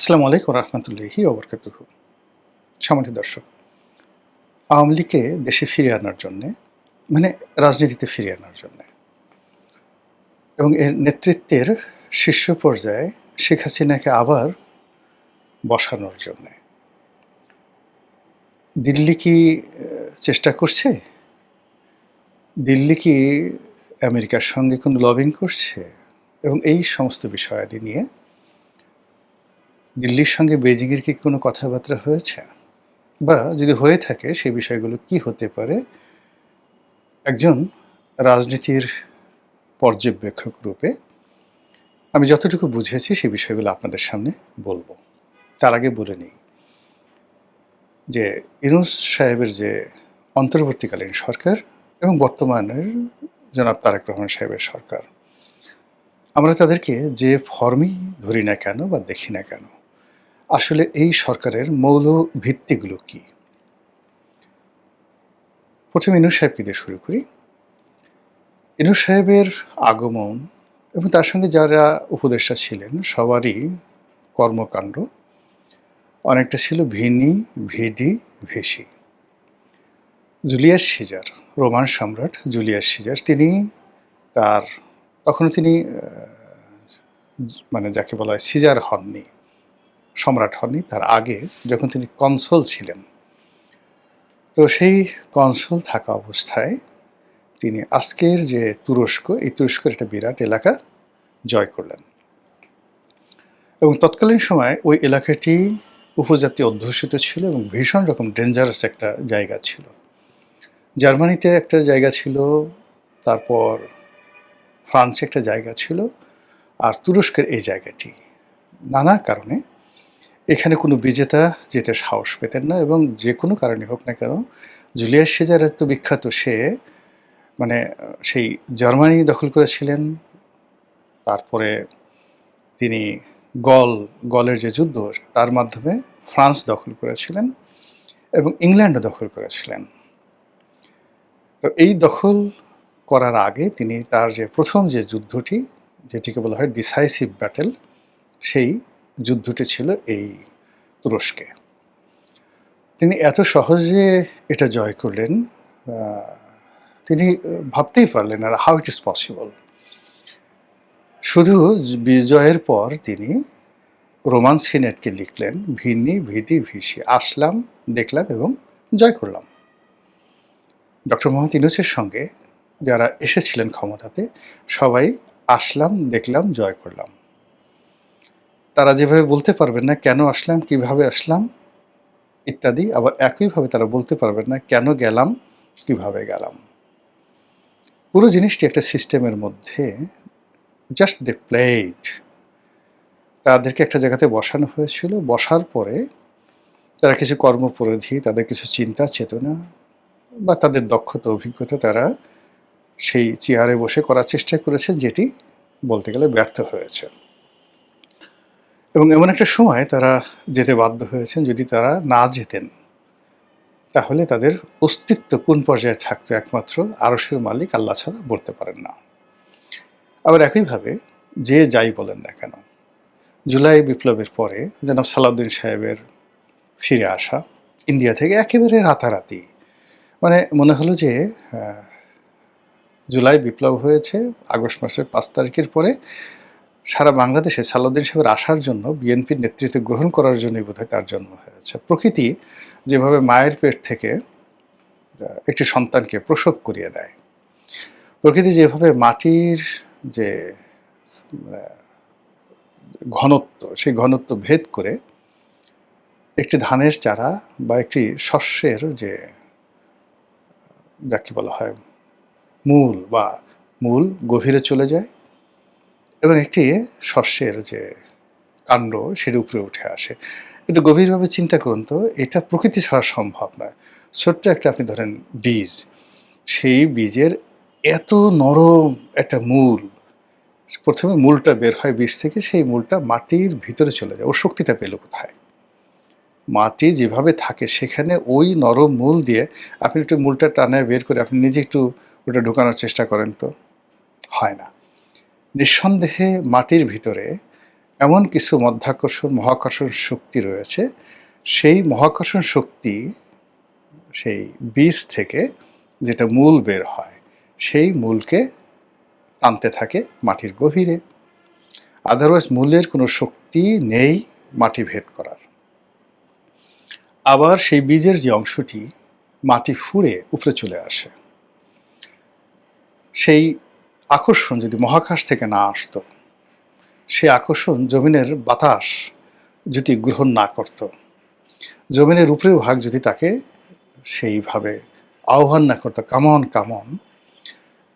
আসসালামু আলাইকুম রহমতুল্লাহি ওবরকাতুহু। সম্মানিত দর্শক, আওয়ামী লীগকে দেশে ফিরিয়ে আনার জন্যে, মানে রাজনীতিতে ফিরিয়ে আনার জন্যে এবং এর নেতৃত্বের শীর্ষ পর্যায়ে শেখ হাসিনাকে আবার বসানোর জন্যে দিল্লি কি চেষ্টা করছে? দিল্লি কি আমেরিকার সঙ্গে কোনো লবিং করছে? এবং এই সমস্ত বিষয়াদি নিয়ে দিল্লির সঙ্গে বেইজিংয়ের কি কোনো কথাবার্তা হয়েছে? বা যদি হয়ে থাকে সেই বিষয়গুলো কি হতে পারে? একজন রাজনীতির পর্যবেক্ষক রূপে আমি যতটুকু বুঝেছি সেই বিষয়গুলো আপনাদের সামনে বলবো। তার আগে বলে নিই যে ইউনূস সাহেবের যে অন্তর্বর্তীকালীন সরকার এবং বর্তমানের জনাব তারেক রহমান সাহেবের সরকার, আমরা তাদেরকে যে ফর্মেই ধরি না কেন বা দেখি না কেন, আসলে এই সরকারের মৌল ভিত্তিগুলো কী? প্রথমে ইউনূস সাহেবকে দিয়ে শুরু করি। ইউনূস সাহেবের আগমন এবং তার সঙ্গে যারা উপদেষ্টা ছিলেন সবারই কর্মকাণ্ড অনেকটা ছিল ভিনি, ভিডি, ভিসি। জুলিয়াস সিজার, রোমান সম্রাট জুলিয়াস সিজার, তিনি তার তখনও তিনি মানে যাকে বলা হয় সিজার হননি, সম্রাট হননি, তার আগে যখন তিনি কনসুল ছিলেন, তো সেই কনসুল থাকা অবস্থায় তিনি আজকের যে তুরস্ক, এই তুরস্কের একটা বিরাট এলাকা জয় করলেন এবং তৎকালীন সময় ওই এলাকাটি উপজাতি অধ্যুষিত ছিল এবং ভীষণ রকম ডেঞ্জারাস একটা জায়গা ছিল। জার্মানিতে একটা জায়গা ছিল, তারপর ফ্রান্সে একটা জায়গা ছিল, আর তুরস্কের এই জায়গাটি নানা কারণে এখানে কোনো বিজেতা যেতে সাহস পেতেন না এবং যে কোনো কারণে হোক না কেন জুলিয়াস সিজার এত বিখ্যাত, সে মানে সেই জার্মানি দখল করেছিলেন, তারপরে তিনি গলের যে যুদ্ধ তার মাধ্যমে ফ্রান্স দখল করেছিলেন এবং ইংল্যান্ডও দখল করেছিলেন। তো এই দখল করার আগে তিনি তার যে প্রথম যে যুদ্ধটি, যেটিকে বলা হয় ডিসাইসিভ ব্যাটেল, সেই যুদ্ধটি ছিল এই তুরস্কে। তিনি এত সহজে এটা জয় করলেন, তিনি ভাবতেই পারলেন না হাউ ইট ইজ পসিবল। শুধু বিজয়ের পর তিনি রোমান সিনেটকে লিখলেন ভিনি, ভিডি, ভিসি, আসলাম, দেখলাম এবং জয় করলাম। ডক্টর মোহাম্মদ ইউনূসের সঙ্গে যারা এসেছিলেন ক্ষমতাতে সবাই আসলাম, দেখলাম, জয় করলাম। তারা যেভাবে বলতে পারবেন না কেন আসলাম, কিভাবে আসলাম ইত্যাদি, আবার একইভাবে তারা বলতে পারবেন না কেন গেলাম, কিভাবে গেলাম। পুরো জিনিসটি একটা সিস্টেমের মধ্যে জাস্ট দে প্লেড। তাদেরকে একটা জায়গাতে বসানো হয়েছিল, বসার পরে তারা কিছু কর্মপরিধি, তাদের কিছু চিন্তা চেতনা বা তাদের দক্ষতা অভিজ্ঞতা তারা সেই চেয়ারে বসে করার চেষ্টা করেছে, যেটি বলতে গেলে ব্যর্থ হয়েছে এবং এমন একটা সময় তারা যেতে বাধ্য হয়েছেন। যদি তারা না যেতেন তাহলে তাদের অস্তিত্ব কোন পর্যায়ে থাকতো একমাত্র আরশের মালিক আল্লাহ ছাড়া বলতে পারেন না। আবার একইভাবে যে যাই বলেন না কেন, জুলাই বিপ্লবের পরে জনাব সালাউদ্দিন সাহেবের ফিরে আসা ইন্ডিয়া থেকে একেবারে রাতারাতি, মানে মনে হলো যে জুলাই বিপ্লব হয়েছে আগস্ট মাসের 5 তারিখের পরে, সারা বাংলাদেশে সালাউদ্দিন সাহেবের আসার জন্য, বিএনপির নেতৃত্ব গ্রহণ করার জন্যই বোধহয় তার জন্ম হয়েছে। প্রকৃতি যেভাবে মায়ের পেট থেকে একটি সন্তানকে প্রসব করিয়ে দেয়, প্রকৃতি যেভাবে মাটির যে ঘনত্ব, সেই ঘনত্ব ভেদ করে একটি ধানের চারা বা একটি শস্যের যে যাকে বলা হয় মূল গভীরে চলে যায় এবং একটি শস্যের যে কাণ্ড সেটা উপরে উঠে আসে। একটু গভীরভাবে চিন্তা করুন তো, এটা প্রকৃতি ছাড়া সম্ভব নয়। ছোট্ট একটা আপনি ধরেন বীজ, সেই বীজের এত নরম একটা মূল, প্রথমে মূলটা বের হয় বীজ থেকে, সেই মূলটা মাটির ভিতরে চলে যায়। ওর শক্তিটা পেল কোথায়? মাটি যেভাবে থাকে সেখানে ওই নরম মূল দিয়ে আপনি একটু মূলটা টানায় বের করে আপনি নিজে একটু ওটা ঢোকানোর চেষ্টা করেন তো, হয় না। নিঃসন্দেহে মাটির ভিতরে এমন কিছু মধ্যাকর্ষণ মহাকর্ষণ শক্তি রয়েছে, সেই মহাকর্ষণ শক্তি সেই বীজ থেকে যেটা মূল বের হয়, সেই মূলকে টানতে থাকে মাটির গভীরে। আদারওয়াইজ মূলের কোনো শক্তি নেই মাটি ভেদ করার। আবার সেই বীজের যে অংশটি মাটি ফুঁড়ে উপরে চলে আসে, সেই আকর্ষণ যদি মহাকাশ থেকে না আসতো, সেই আকর্ষণ জমিনের বাতাস যদি গ্রহণ না করত, জমিনের উপরের ভাগ যদি তাকে সেইভাবে আহ্বান না করতো, কামন কামন,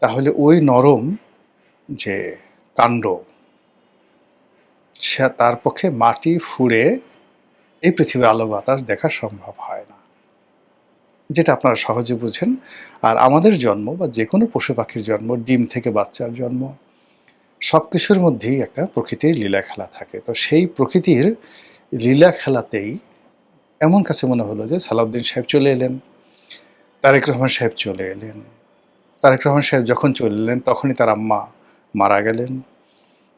তাহলে ওই নরম যে কাণ্ড, সে তার পক্ষে মাটি ফুঁড়ে এই পৃথিবীর আলো বাতাস দেখা সম্ভব হয় না, যেটা আপনারা সহজে বুঝেন। আর আমাদের জন্ম বা যে কোনো পশু পাখির জন্ম, ডিম থেকে বাচ্চার জন্ম, সব কিছুর মধ্যেই একটা প্রকৃতির লীলা খেলা থাকে। তো সেই প্রকৃতির লীলা খেলাতেই এমন কাছে মনে হলো যে সালাউদ্দিন সাহেব চলে এলেন, তারেক রহমান সাহেব চলে এলেন। তারেক রহমান সাহেব যখন চলে এলেন তখনই তার আম্মা মারা গেলেন।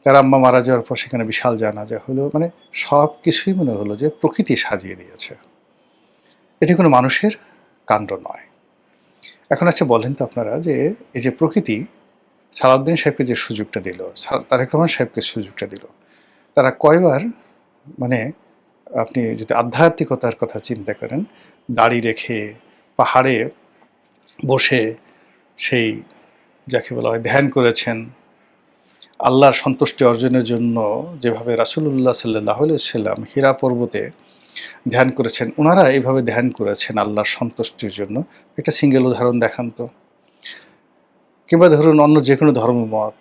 তার আম্মা মারা যাওয়ার পর সেখানে বিশাল জানাজা হলো। মানে সব কিছুই মনে হলো যে প্রকৃতি সাজিয়ে দিয়েছে, এটি কোনো মানুষের কাণ্ড নয়। এখন আচ্ছা বলেন তো আপনারা, যে এই যে প্রকৃতি সালাউদ্দিন সাহেবকে যে সুযোগটা দিল, তারেক রহমান সাহেবকে সুযোগটা দিল, তারা কয়বার, মানে আপনি যদি আধ্যাত্মিকতার কথা চিন্তা করেন, দাড়ি রেখে পাহাড়ে বসে সেই যাকে বলা হয় ধ্যান করেছেন, আল্লাহর সন্তুষ্টি অর্জনের জন্য যেভাবে রাসূলুল্লাহ সাল্লাল্লাহু আলাইহি ওয়াসাল্লাম হীরা পর্বতে ধ্যান করেছেন, ওনারা এইভাবে ধ্যান করেছেন আল্লাহর সন্তুষ্টির জন্য। একটা সিঙ্গেল উদাহরণ দেখান তো। কিংবা ধরুন অন্য যে কোনো ধর্মমত,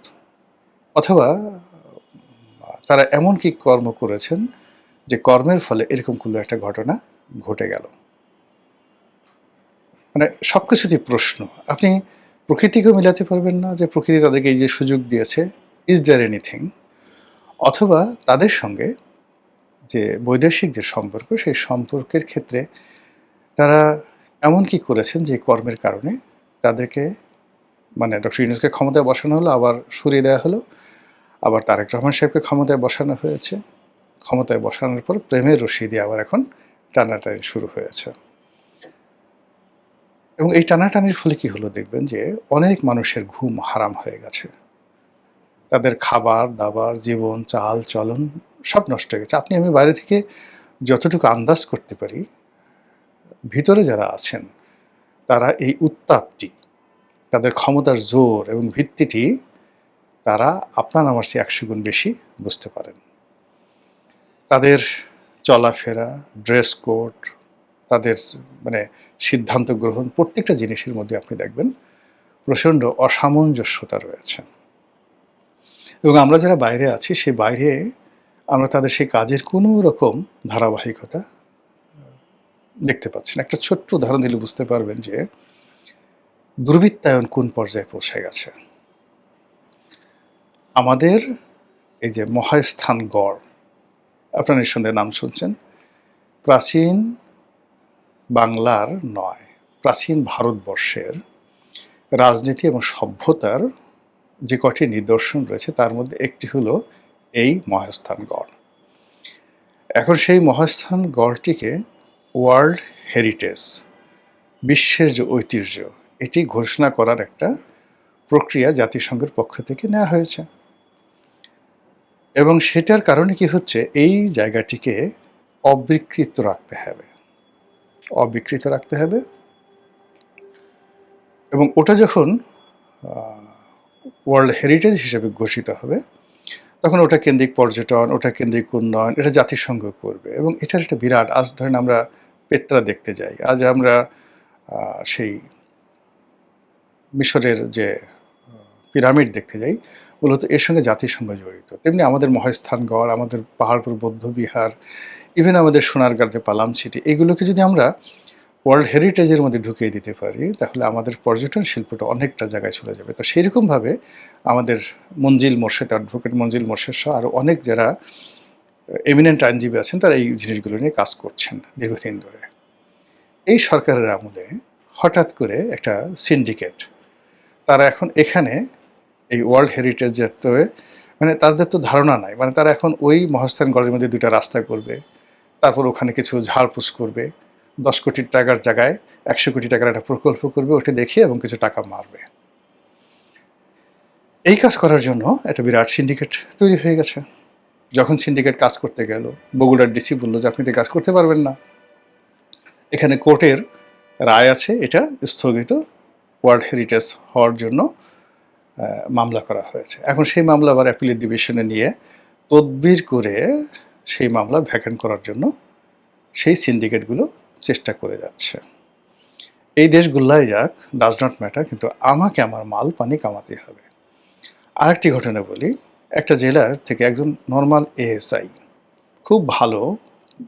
অথবা তারা এমন কি কর্ম করেছেন যে কর্মের ফলে এরকম কোনো একটা ঘটনা ঘটে গেল। মানে সব কিছুতেই প্রশ্ন। আপনি প্রকৃতিকেও মিলাতে পারবেন না যে প্রকৃতি তাদেরকে এই যে সুযোগ দিয়েছে, ইজ দেয়ার এনিথিং? অথবা তাদের সঙ্গে যে বৈদেশিক যে সম্পর্ক, সেই সম্পর্কের ক্ষেত্রে তারা এমন কি করেছেন যে কর্মের কারণে তাদেরকে, মানে ডক্টর ইউনূসকে ক্ষমতায় বসানো হলো, আবার সরিয়ে দেওয়া হলো, আবার তারেক রহমান সাহেবকে ক্ষমতায় বসানো হয়েছে, ক্ষমতায় বসানোর পর প্রেমের রশি দিয়ে আবার এখন টানাটানি শুরু হয়েছে। এবং এই টানাটানির ফলে কি হলো দেখবেন যে অনেক মানুষের ঘুম হারাম হয়ে গেছে, তাদের খাবার দাবার, জীবন চাল চলন সব নষ্ট হয়ে গেছে। আপনি আমি বাইরে থেকে যতটুকু আন্দাজ করতে পারি, ভিতরে যারা আছেন তারা এই উত্তাপটি, তাদের ক্ষমতার জোর এবং ভিত্তিটি তারা আপনার আমার চেয়ে 100 গুণ বেশি বুঝতে পারেন। তাদের চলাফেরা, ড্রেস কোড, তাদের মানে সিদ্ধান্ত গ্রহণ, প্রত্যেকটা জিনিসের মধ্যে আপনি দেখবেন প্রচণ্ড অসামঞ্জস্যতা রয়েছে। এবং আমরা যারা বাইরে আছি, সেই বাইরে আমরা তাদের সেই কাজের কোনো রকম ধারাবাহিকতা দেখতে পাচ্ছি না। একটা ছোট্ট উদাহরণ দিলে বুঝতে পারবেন যে দুর্বৃত্তায়ন কোন পর্যায়ে পৌঁছে গেছে। আমাদের এই যে মহাস্থানগড়, আপনারা নিঃসন্দেহে নাম শুনছেন, প্রাচীন বাংলার নয়, প্রাচীন ভারতবর্ষের রাজনীতি এবং সভ্যতার যে কটি নিদর্শন রয়েছে তার মধ্যে একটি হলো এই মহাস্থানগড়। এখন সেই মহাস্থানগড়টিকে ওয়ার্ল্ড হেরিটেজ, বিশ্বের যে ঐতিহ্য, এটি ঘোষণা করার একটা প্রক্রিয়া জাতিসংঘের পক্ষ থেকে নেওয়া হয়েছে। এবং সেটার কারণে কি হচ্ছে, এই জায়গাটিকে অবিকৃত রাখতে হবে, অবিকৃত রাখতে হবে। এবং ওটা যখন ওয়ার্ল্ড হেরিটেজ হিসেবে ঘোষিত হবে, তখন ওটা কেন্দ্রিক পর্যটন, ওটা কেন্দ্রিক উন্নয়ন, এটা জাতিসংঘ করবে। এবং এটার একটা বিরাট, আজ ধরেন আমরা পেত্রা দেখতে যাই, আজ আমরা সেই মিশরের যে পিরামিড দেখতে যাই, মূলত এর সঙ্গে জাতিসংঘ জড়িত। তেমনি আমাদের মহাস্থানগড়, আমাদের পাহাড়পুর বৌদ্ধবিহার, ইভেন আমাদের সোনারগাঁর যে পালাম সিটি, এগুলোকে যদি আমরা ওয়ার্ল্ড হেরিটেজের মধ্যে ঢুকিয়ে দিতে পারি, তাহলে আমাদের পর্যটন শিল্পটা অনেকটা জায়গায় চলে যাবে। তো সেইরকমভাবে আমাদের মঞ্জিল মোর্শেদ, অ্যাডভোকেট মঞ্জিল মোর্শেদ সহ আরও অনেক যারা এমিনেন্ট আইনজীবী আছেন, তারা এই জিনিসগুলো নিয়ে কাজ করছেন দীর্ঘদিন ধরে। এই সরকারের আমলে হঠাৎ করে একটা সিন্ডিকেট, তারা এখন এখানে এই ওয়ার্ল্ড হেরিটেজের মানে তাদের তো ধারণা নাই, মানে তারা এখন ওই মহাস্থানগড়ের মধ্যে ২টা রাস্তা করবে, তারপর ওখানে কিছু ঝাড়পোছ করবে, ১০ কোটি টাকার জায়গায় ১০০ কোটি টাকার একটা প্রকল্প করবে, ওটা দেখিয়ে এবং কিছু টাকা মারবে। এই কাজ করার জন্য একটা বিরাট সিন্ডিকেট তৈরি হয়ে গেছে। যখন সিন্ডিকেট কাজ করতে গেল, বগুড়ার ডিসি বলল যে আপনি তো কাজ করতে পারবেন না, এখানে কোর্টের রায় আছে, এটা স্থগিত, ওয়ার্ল্ড হেরিটেজ হওয়ার জন্য মামলা করা হয়েছে। এখন সেই মামলা আবার অ্যাপিলেট ডিভিশনে নিয়ে তদবির করে সেই মামলা ভ্যাকেন্ট করার জন্য সেই সিন্ডিকেটগুলো চেষ্টা করে যাচ্ছে। এই দেশগুলাই যাক, ডাজ নট ম্যাটার, কিন্তু আমাকে আমার মাল পানি কামাতেই হবে। আরেকটি ঘটনা বলি, একটা জেলার থেকে একজন নর্মাল এএসআই, খুব ভালো,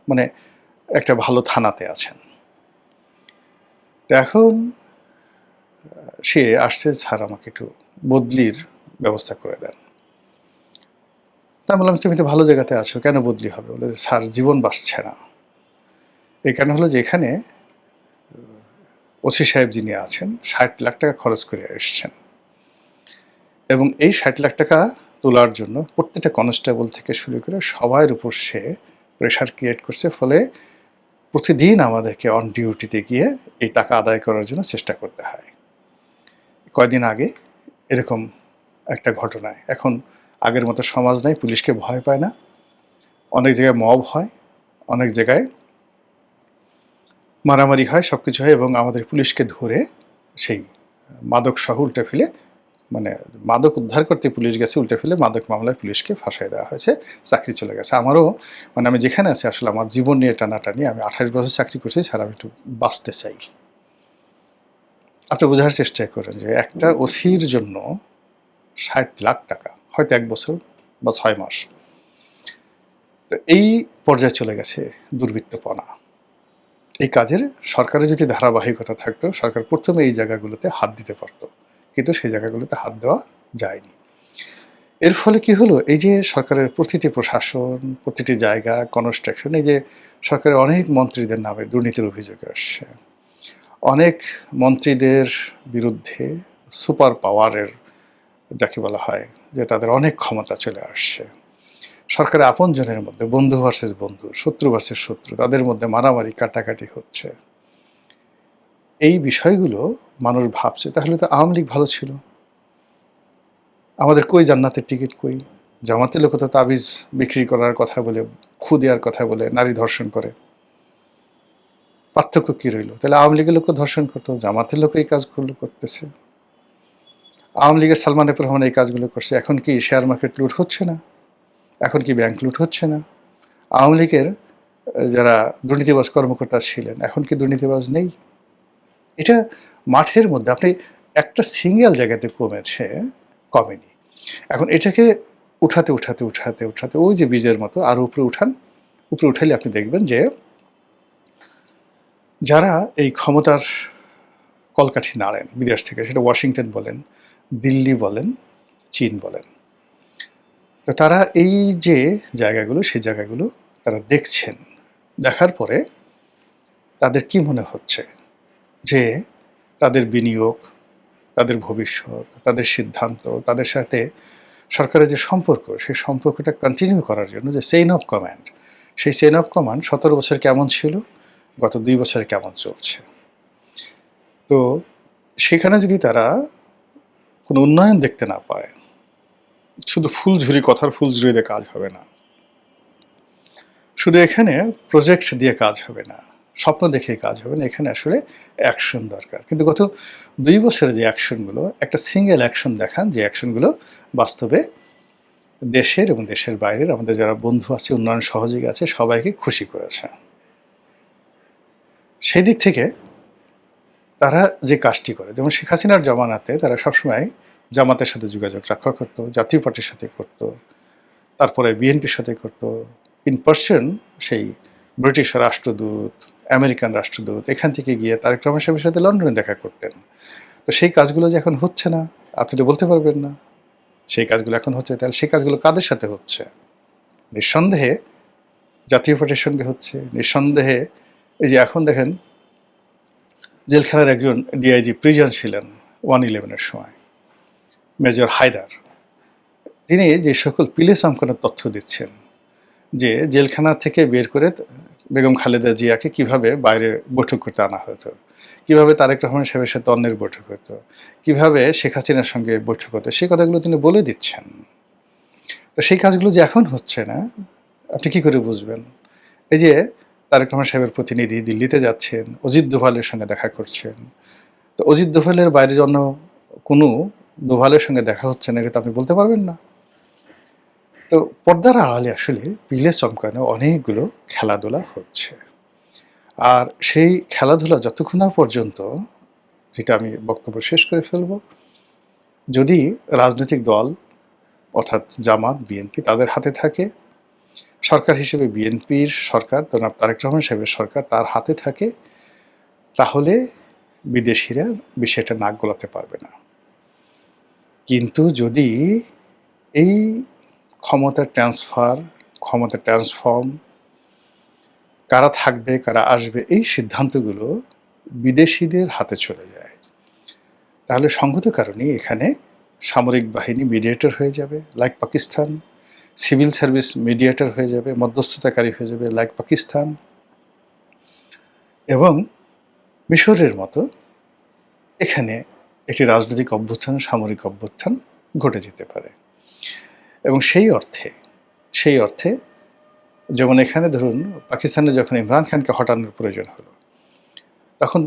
মানে একটা ভালো থানাতে আছেন। তো এখন সে আসছে, স্যার আমাকে একটু বদলির ব্যবস্থা করে দেন। তা বললাম তুমি তো ভালো জায়গাতে আছো, কেন বদলি হবে? বলে স্যার জীবন বাঁচছে না। এই কারণ হলো যে এখানে ওসি সাহেব যিনি আছেন ৬০ লাখ টাকা খরচ করে এসছেন, এবং এই ৬০ লাখ টাকা তোলার জন্য প্রত্যেকটা কনস্টেবল থেকে শুরু করে সবার উপর সে প্রেশার ক্রিয়েট করছে, ফলে প্রতিদিন আমাদেরকে অন ডিউটিতে গিয়ে এই টাকা আদায় করার জন্য চেষ্টা করতে হয়। কয়দিন আগে এরকম একটা ঘটনায়, এখন আগের মতো সমাজ নাই, পুলিশকে ভয় পায় না, অনেক জায়গায় মব হয়, অনেক জায়গায় মারামারি হয়, সব কিছু হয়, এবং আমাদের পুলিশকে ধরে সেই মাদক সহ উল্টে ফেলে, মানে মাদক উদ্ধার করতে পুলিশ গেছে, উল্টে ফেলে মাদক মামলায় পুলিশকে ফাঁসাই দেওয়া হয়েছে, চাকরি চলে গেছে। আমারও, মানে আমি যেখানে আছি আসলে আমার জীবন নিয়ে টানাটানি, আমি ২৮ বছর চাকরি করছি, স্যার আমি একটু বাঁচতে চাই। আপনি বোঝার চেষ্টা করেন যে একটা ওসির জন্য ৬০ লাখ টাকা, হয়তো ১ বছর বা ৬ মাস, তো এই পর্যায়ে চলে গেছে দুর্বৃত্তপনা। এই কাজের সরকারের যদি ধারাবাহিকতা থাকতো, সরকার প্রথমে এই জায়গাগুলোতে হাত দিতে পারত, কিন্তু সেই জায়গাগুলোতে হাত দেওয়া যায়নি। এর ফলে কি হলো, এই যে সরকারের প্রতিটি প্রশাসন, প্রতিটি জায়গা, কনস্ট্রাকশন, এই যে সরকারের অনেক মন্ত্রীদের নামে দুর্নীতির অভিযোগ আসছে, অনেক মন্ত্রীদের বিরুদ্ধে সুপার পাওয়ারের, যাকে বলা হয় যে তাদের অনেক ক্ষমতা চলে আসছে, সরকারের আপনজনের মধ্যে বন্ধু ভার্সেস বন্ধু, শত্রু ভার্সেস শত্রু, তাদের মধ্যে মারামারি কাটাকাটি হচ্ছে। এই বিষয়গুলো মানুষ ভাবছে তাহলে তো আওয়ামী লীগ ভালো ছিল, আমাদের কই জান্নাতের টিকিট কই? জামাতের লোক তো তাবিজ বিক্রি করার কথা বলে, খু দেওয়ার কথা বলে নারী ধর্ষণ করে, পার্থক্য কী রইল? তাহলে আওয়ামী লীগের লোকও ধর্ষণ করতো, জামাতের লোক এই কাজগুলো করতেছে। আওয়ামী লীগের সালমান এফ রহমান এই কাজগুলো করছে, এখন কি শেয়ার মার্কেট লুট হচ্ছে না? এখন কি ব্যাংক লুট হচ্ছে না? আওয়ামী লীগের যারা দুর্নীতিবাজ কর্মকর্তা ছিলেন, এখন কি দুর্নীতিবাজ নেই? এটা মাঠের মধ্যে আপনি একটা সিঙ্গেল জায়গাতে কমেছে, কমেনি। এখন এটাকে উঠাতে উঠাতে উঠাতে উঠাতে ওই যে বীজের মতো আরও উপরে উঠান, উপরে উঠাইলে আপনি দেখবেন যে যারা এই ক্ষমতার কলকাঠি নাড়েন বিদেশ থেকে, সেটা ওয়াশিংটন বলেন, দিল্লি বলেন, চীন বলেন, তো তারা এই যে জায়গাগুলো, সেই জায়গাগুলো তারা দেখছেন, দেখার পরে তাদের কি মনে হচ্ছে যে তাদের বিনিয়োগ, তাদের ভবিষ্যৎ, তাদের সিদ্ধান্ত, তাদের সাথে সরকারের যে সম্পর্ক, সেই সম্পর্কটা কন্টিনিউ করার জন্য যে চেইন অফ কমান্ড, সেই চেইন অফ কমান্ড ১৭ বছর কেমন ছিল, গত ২ বছরে কেমন চলছে। তো সেখানে যদি তারা কোনো উন্নয়ন দেখতে না পায়, শুধু ফুলঝুরি, কথার ফুলঝুরিতে কাজ হবে না, শুধু এখানে প্রজেক্ট দিয়ে কাজ হবে না, স্বপ্ন দেখে কাজ হবে না, এখানে আসলে অ্যাকশন দরকার। কিন্তু গত ২ বছরে যে অ্যাকশনগুলো, একটা সিঙ্গেল অ্যাকশন দেখান যে অ্যাকশনগুলো বাস্তবে দেশের এবং দেশের বাইরের আমাদের যারা বন্ধু আছে, উন্নয়ন সহযোগী আছে, সবাইকে খুশি করেছে। সেই দিক থেকে তারা যে কাজটি করে, যেমন শেখ হাসিনার জমানাতে তারা সবসময় জামাতের সাথে যোগাযোগ রক্ষা করত, জাতীয় পার্টির সাথে করত, তারপরে বিএনপির সাথে করত, ইন পার্সন সেই ব্রিটিশ রাষ্ট্রদূত, আমেরিকান রাষ্ট্রদূত এখান থেকে গিয়ে তারেক রহমান সাহেবের সাথে লন্ডনে দেখা করতেন। তো সেই কাজগুলো যে এখন হচ্ছে না, আপনি তো বলতে পারবেন না সেই কাজগুলো এখন হচ্ছে, তাহলে সেই কাজগুলো কাদের সাথে হচ্ছে? নিঃসন্দেহে জাতীয় পার্টির সঙ্গে হচ্ছে, নিঃসন্দেহে এই যে এখন দেখেন জেলখানার একজন ডিআইজি প্রিজন ছিলেন 1/11-এর সময়, মেজর হায়দার, তিনি যে সকল পিলে চমকানোর তথ্য দিচ্ছেন, যে জেলখানা থেকে বের করে বেগম খালেদা জিয়াকে কিভাবে বাইরে বৈঠক করতে আনা হতো, কিভাবে তারেক রহমান সাহেবের সাথে অন্যের বৈঠক হতো, কিভাবে শেখ হাসিনার সঙ্গে বৈঠক হতো, সেই কথাগুলো তিনি বলে দিচ্ছেন। তো সেই কাজগুলো যে এখন হচ্ছে না, আপনি কি করে বুঝবেন? এই যে তারেক রহমান সাহেবের প্রতিনিধি দিল্লিতে যাচ্ছেন, অজিত দোভালের সঙ্গে দেখা করছেন। তো অজিত দোভালের বাইরে অন্য কোনো দোভালের সঙ্গে দেখা হচ্ছে না, এটা তো আপনি বলতে পারবেন না। তো পর্দার আড়ালে আসলে পিলে চমকানো অনেকগুলো খেলাধুলা হচ্ছে। আর সেই খেলাধুলা যতক্ষণ না পর্যন্ত, যেটা আমি বক্তব্য শেষ করে ফেলব, যদি রাজনৈতিক দল অর্থাৎ জামাত, বিএনপি তাদের হাতে থাকে, সরকার হিসেবে বিএনপির সরকার, জনাব তারেক রহমান সাহেবের সরকার তার হাতে থাকে, তাহলে বিদেশিরা বিষয়টা নাক গলাতে পারবে না। কিন্তু যদি এই ক্ষমতা ট্রান্সফার, ক্ষমতা ট্রান্সফর্ম, কারা থাকবে কারা আসবে, এই সিদ্ধান্তগুলো বিদেশিদের হাতে চলে যায়, তাহলে সঙ্গত কারণেই এখানে সামরিক বাহিনী মিডিয়েটর হয়ে যাবে like Pakistan, civil service mediator হয়ে যাবে, মধ্যস্থতাকারী হয়ে যাবে লাইক পাকিস্তান, এবং মিশরের মতো এখানে একটি রাজনৈতিক অভ্যুত্থান, সামরিক অভ্যুত্থান ঘটে যেতে পারে। এবং সেই অর্থে যেমন এখানে ধরুন পাকিস্তানে যখন ইমরান খানকে হটানোর প্রয়োজন হলো, তখন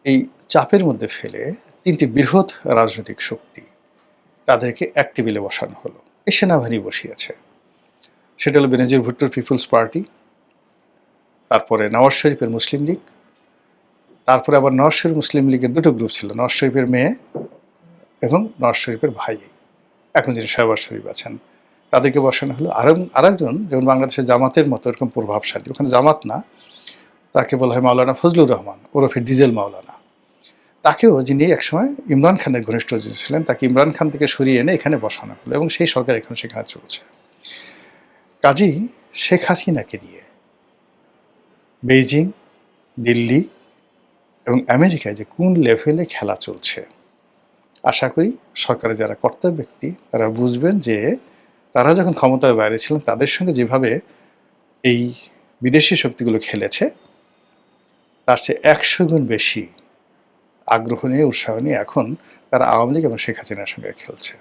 এই চাপের মধ্যে ফেলে তিনটি বৃহৎ রাজনৈতিক শক্তি তাদেরকে এক টেবিলে বসানো হলো। এই সেনাবাহিনী বসিয়েছে, সেটা হলো বেনজির ভুট্টোর পিপলস পার্টি, তারপরে নওয়াজ শরীফের মুসলিম লীগ, তারপরে আবার নওয়াজ শরীফ মুসলিম লীগের দুটো গ্রুপ ছিল, নওয়াজ শরীফের মেয়ে এবং নওয়াজ শরীফের ভাই, এখন যিনি শাহবাজ শরীফ আছেন, তাদেরকে বসানো হলো। আরেকজন যেমন বাংলাদেশের জামাতের মতো এরকম প্রভাবশালী, ওখানে জামাত না, তাকে বলা হয় মাওলানা ফজলুর রহমান ওরফে ডিজেল মাওলানা, তাকেও, যিনি একসময় ইমরান খানের ঘনিষ্ঠ ছিলেন, তাকে ইমরান খান থেকে সরিয়ে এনে এখানে বসানো হলো, এবং সেই সরকার এখন সেখানে চলছে। কাজেই শেখ হাসিনাকে নিয়ে বেইজিং, দিল্লি এবং আমেরিকায় যে কোন লেভেলে খেলা চলছে, আশা করি সরকারের যারা কর্তা ব্যক্তি তারা বুঝবেন যে তারা যখন ক্ষমতার বাইরে ছিলেন তাদের সঙ্গে যেভাবে এই বিদেশি শক্তিগুলো খেলেছে, তার চেয়ে 100 গুণ বেশি আগ্রহ নিয়ে, উৎসাহ নিয়ে এখন তারা আওয়ামী লীগ এবং শেখ হাসিনার সঙ্গে খেলছে।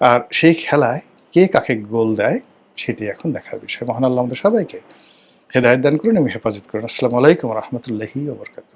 আর সেই খেলায় কে কাকে গোল দেয় সেটি এখন দেখার বিষয়। মহান আল্লাহ আমাদের সবাইকে হেদায়েত দান করুন এবং হেফাজত করুন। আসসালামু আলাইকুম ওয়া রাহমাতুল্লাহি ওয়া বারাকাতুহু।